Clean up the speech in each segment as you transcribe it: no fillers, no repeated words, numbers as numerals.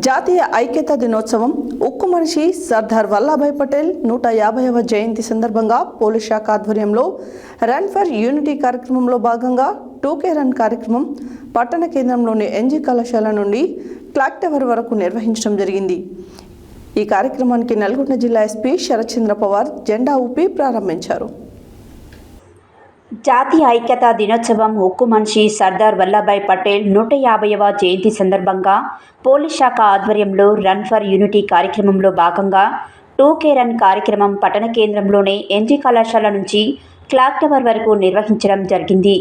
జాతీయ ఐక్యతా దినోత్సవం ఉక్కు మనిషి సర్దార్ వల్లభాయ్ పటేల్ 150వ జయంతి సందర్భంగా పోలీస్ శాఖ ఆధ్వర్యంలో రన్ ఫర్ యూనిటీ కార్యక్రమంలో భాగంగా 2K రన్ కార్యక్రమం పట్టణ కేంద్రంలోని ఎన్జీ కళాశాల నుండి క్లాక్ టవర్ వరకు నిర్వహించడం జరిగింది. ఈ కార్యక్రమానికి నల్గొండ జిల్లా ఎస్పీ శరత్ చంద్ర పవార్ జెండా ఊపి ప్రారంభించారు. జాతీయ ఐక్యతా దినోత్సవం ఉక్కు మనిషి సర్దార్ వల్లభాయ్ పటేల్ 150వ జయంతి సందర్భంగా పోలీస్ శాఖ ఆధ్వర్యంలో రన్ ఫర్ యూనిటీ కార్యక్రమంలో భాగంగా 2K రన్ కార్యక్రమం పట్టణ కేంద్రంలోనే ఎన్జీ కళాశాల నుంచి క్లాక్ టవర్ వరకు నిర్వహించడం జరిగింది.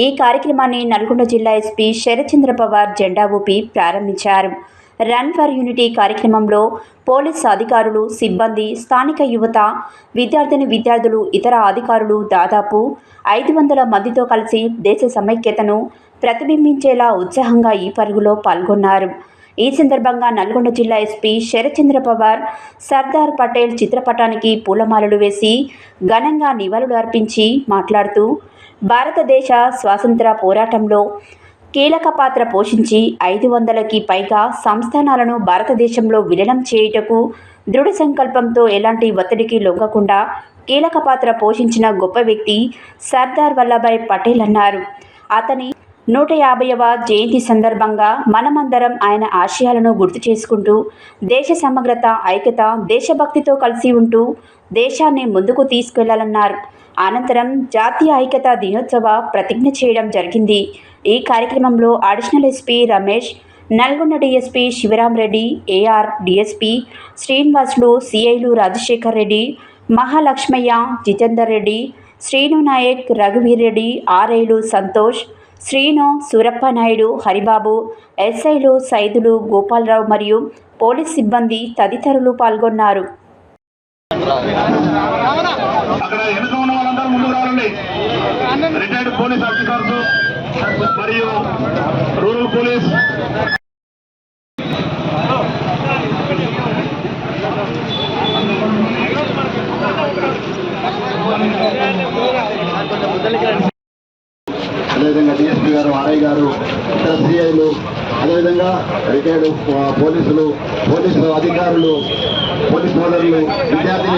ఈ కార్యక్రమాన్ని నల్గొండ జిల్లా ఎస్పీ శరత్ చంద్ర పవార్ జెండా ఊపి ప్రారంభించారు. రన్ ఫర్ యూనిటీ కార్యక్రమంలో పోలీస్ అధికారులు, సిబ్బంది, స్థానిక యువత, విద్యార్థులు, ఇతర అధికారులు దాదాపు 500 మందితో కలిసి దేశ సమైక్యతను ప్రతిబింబించేలా ఉత్సాహంగా ఈ పరుగులో పాల్గొన్నారు. ఈ సందర్భంగా నల్గొండ జిల్లా ఎస్పీ శరత్ చంద్ర పవార్ సర్దార్ పటేల్ చిత్రపటానికి పూలమాలలు వేసి ఘనంగా నివాళులు అర్పించి మాట్లాడుతూ, భారతదేశ స్వాతంత్ర పోరాటంలో కీలక పాత్ర పోషించి 500కి పైగా సంస్థానాలను భారతదేశంలో విలీనం చేయుటకు దృఢ సంకల్పంతో ఎలాంటి ఒత్తిడికి లొంగకుండా కీలక పాత్ర పోషించిన గొప్ప వ్యక్తి సర్దార్ వల్లభాయ్ పటేల్ అన్నారు. అతని 150వ జయంతి సందర్భంగా మనమందరం ఆయన ఆశయాలను గుర్తు చేసుకుంటూ దేశ సమగ్రత, ఐక్యత, దేశభక్తితో కలిసి ఉంటూ దేశాన్ని ముందుకు తీసుకెళ్లాలన్నారు. అనంతరం జాతీయ ఐక్యతా దినోత్సవ ప్రతిజ్ఞ చేయడం జరిగింది. ఈ కార్యక్రమంలో additional SP Ramesh, Nalgonda DSP Shivaram Reddy, AR DSP Srinivasulu, సిఐలు రాజశేఖర్ రెడ్డి, మహాలక్ష్మయ్య, జితేందర్ రెడ్డి, శ్రీను నాయక్, రఘువీర్ రెడ్డి, ఆర్ఐలు సంతోష్, శ్రీను, సూరప్ప నాయుడు, హరిబాబు, ఎస్ఐలు సైదులు, గోపాలరావు మరియు పోలీస్ సిబ్బంది తదితరులు పాల్గొన్నారు. అక్కడ వెనుక ఉన్న వాళ్ళందరూ ముందుకు రావాలండి. రిటైర్డ్ పోలీస్ ఆఫీసర్స్ మరియు రూరల్ పోలీస్ అదేవిధంగా డిఎస్పీ గారు, ఆర్ఐ గారు, ఇతర సిఐలు, అదేవిధంగా రిటైర్డ్ పోలీసు అధికారులు, పోలీస్ సోదరులు,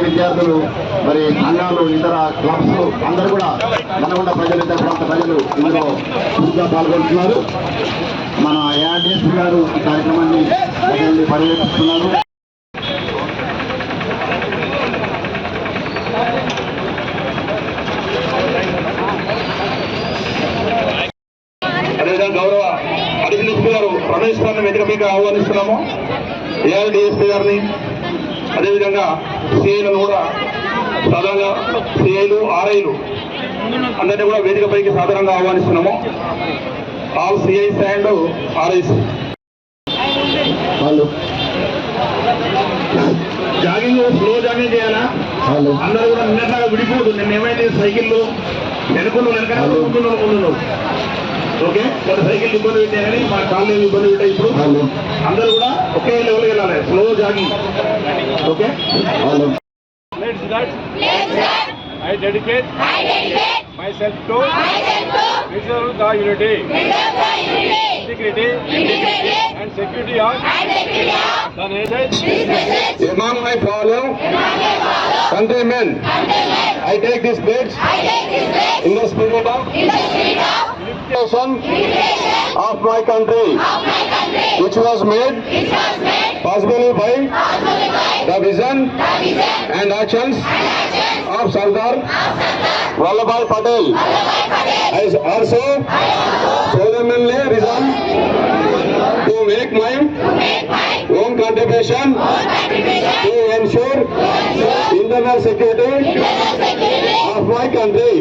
విద్యార్థులు, మరి సంఘాలు, ఇతర క్లబ్స్ అందరూ కూడా నల్గొండ ప్రజలు, ఇతర ప్రాంత ప్రజలు ఇందులో చురుగ్గా పాల్గొంటున్నారు. మన ఏఆర్ డిఎస్పీ గారు ఈ కార్యక్రమాన్ని పర్యవేక్షిస్తున్నారు. అదేవిధంగా గౌరవ అడిషనల్ ఎస్పీ గారు రమేష్ గారిని వేదికపైకి ఆహ్వానిస్తున్నాము. ఏఆర్ డిఎస్పీ గారిని, అదేవిధంగా సిఐలను కూడా సాధారణంగా సిఐలు, ఆర్ఐలు అందరినీ కూడా వేదికపైకి సాధారణంగా ఆహ్వానిస్తున్నాము. ఆల్ సిఐస్ అండ్ ఆర్ఐస్ వాళ్ళు జాగింగ్, స్లో జాగింగ్ చేయాలా? అందరూ కూడా నిన్నట్లాగా విడిపోదు. నిన్న ఏమైంది, సైకిళ్ళు వెనక ముందు ఓకే, కొన్ని సైకిల్ ఇబ్బంది పెట్టాయి కానీ మా కాళ్ళు ఇబ్బంది పెట్టాయి. ఇప్పుడు అందరూ కూడా ఒకే లెవెల్కి వెళ్ళాలి, slow jogging. Okay, I dedicate myself to preserve the unity, integrity and security of the nation. Among my fellow countrymen, I take this pledge in the spirit of unification of my country, which was made possible by the vision and actions of Sardar Vallabhbhai Patel. I also solemnly resolve to make my own contribution to ensure internal security of my country.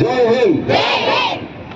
Jai Hind.